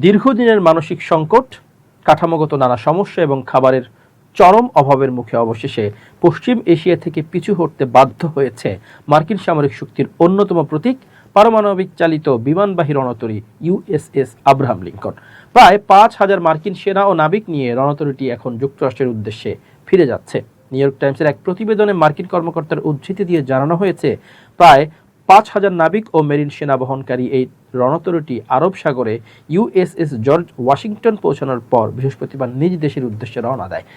দীর্ঘদিনের মানসিক সংকট, কাঠামোগত নানা সমস্যা এবং খাবারের চরম অভাবের মুখে অবশেষে পশ্চিম এশিয়া থেকে পিছু হটতে বাধ্য হয়েছে মার্কিন সামরিক শক্তির অন্যতম প্রতীক পারমাণবিক চালিত বিমানবাহী রণতরী ইউএসএস আব্রাহাম লিঙ্কন। প্রায় 5,000 মার্কিন সেনা ও নাবিক নিয়ে রণতরীটি এখন যুক্তরাষ্ট্রের উদ্দেশ্যে ফিরে যাচ্ছে। নিউ ইয়র্ক টাইমসের এক প্রতিবেদনে মার্কিন কর্মকর্তার উদ্ধৃতি দিয়ে জানানো হয়েছে, প্রায় 5,000 নাবিক ও মেরিন সেনা বহনকারী এই রণতরীটি আরব সাগরে ইউএসএস জর্জ ওয়াশিংটন পৌঁছানোর পর বৃহস্পতিবার নিজ দেশের উদ্দেশ্যে রওনা দেয়।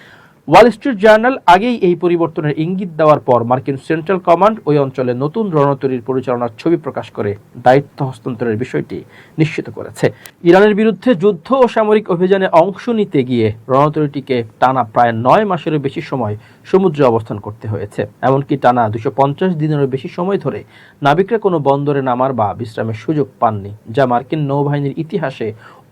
ওয়াল স্ট্রিট জার্নাল আগেই এই পরিবর্তনের ইঙ্গিত দেওয়ার পর মার্কিন সেন্ট্রাল কমান্ড ওই অঞ্চলে নতুন রণতরীর পরিচালনার ছবি প্রকাশ করে দায়িত্ব হস্তান্তরের বিষয়টি নিশ্চিত করেছে। ইরানের বিরুদ্ধে যুদ্ধ ও সামরিক অভিযানে অংশ নিতে গিয়ে রণতরীটিকে টানা প্রায় 9 মাসেরও বেশি সময় সমুদ্রে অবস্থান করতে হয়েছে। এমনকি টানা 250 দিনেরও বেশি সময় ধরে নাবিকরা কোনো বন্দরে নামার বা বিশ্রামের সুযোগ পাননি, যা মার্কিন নৌবাহিনীর ইতিহাসে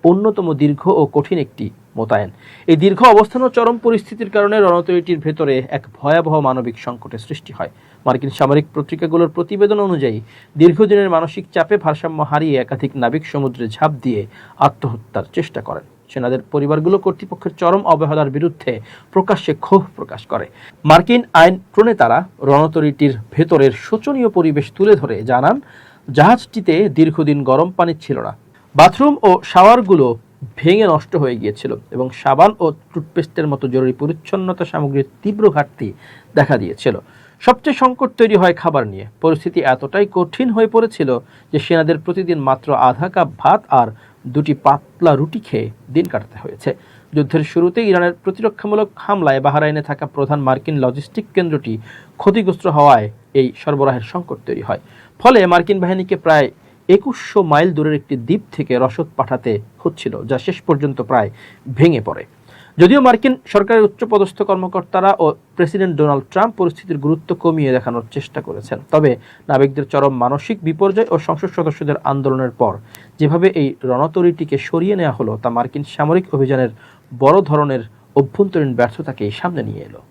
অন্যতম দীর্ঘ ও কঠিন একটি মোতায়েন। এই দীর্ঘ অবস্থান ও চরম পরিস্থিতির কারণে রণতরীটির ভেতরে এক ভয়াবহ মানবিক সংকটের সৃষ্টি হয়। মার্কিন সামরিক পত্রিকাগুলোর প্রতিবেদন অনুযায়ী দীর্ঘদিনের মানসিক চাপে ভারসাম্য হারিয়ে একাধিক নাবিক সমুদ্রে ঝাঁপ দিয়ে আত্মহত্যার চেষ্টা করেন। সেনাদের পরিবারগুলো কর্তৃপক্ষের চরম অবহেলার বিরুদ্ধে প্রকাশ্যে ক্ষোভ প্রকাশ করে। মার্কিন আইন প্রণেতারা রণতরীটির ভেতরের শোচনীয় পরিবেশ তুলে ধরে জানান, জাহাজটিতে দীর্ঘদিন গরম পানি ছিল না, বাথরুম ও শাওয়ারগুলো ভেঙে নষ্ট হয়ে গিয়েছিল এবং সাবান ও টুথপেস্টের মতো জরুরি পরিচ্ছন্নতা সামগ্রীর তীব্র ঘাটতি দেখা দিয়েছিল। সবচেয়ে সংকট তৈরি হয় খাবার নিয়ে। পরিস্থিতি এতটাই কঠিন হয়ে পড়েছিল যে সেনাদের প্রতিদিন মাত্র আধা কাপ ভাত আর 2টি পাতলা রুটি খেয়ে দিন কাটাতে হয়েছে। যুদ্ধের শুরুতে ইরানের প্রতিরক্ষামূলক হামলায় বাহরাইনে থাকা প্রধান মার্কিন লজিস্টিক কেন্দ্রটি ক্ষতিগ্রস্ত হওয়ায় এই সরবরাহের সংকট তৈরি হয়। ফলে মার্কিন বাহিনীকে প্রায় 2100 মাইল দূরের একটি দ্বীপ থেকে রসদ পাঠাতে হচ্ছিল, যা শেষ পর্যন্ত প্রায় ভেঙে পড়ে। যদিও মার্কিন সরকারের উচ্চপদস্থ কর্মকর্তারা ও প্রেসিডেন্ট ডোনাল্ড ট্রাম্প পরিস্থিতির গুরুত্ব কমিয়ে দেখানোর চেষ্টা করেছেন, তবে নাবিকদের চরম মানসিক বিপর্যয় ও সংসদ সদস্যদের আন্দোলনের পর যেভাবে এই রণতরীটিকে সরিয়ে নেওয়া হলো তা মার্কিন সামরিক অভিযানের বড় ধরনের অভ্যন্তরীণ ব্যর্থতাকেই সামনে নিয়ে এলো।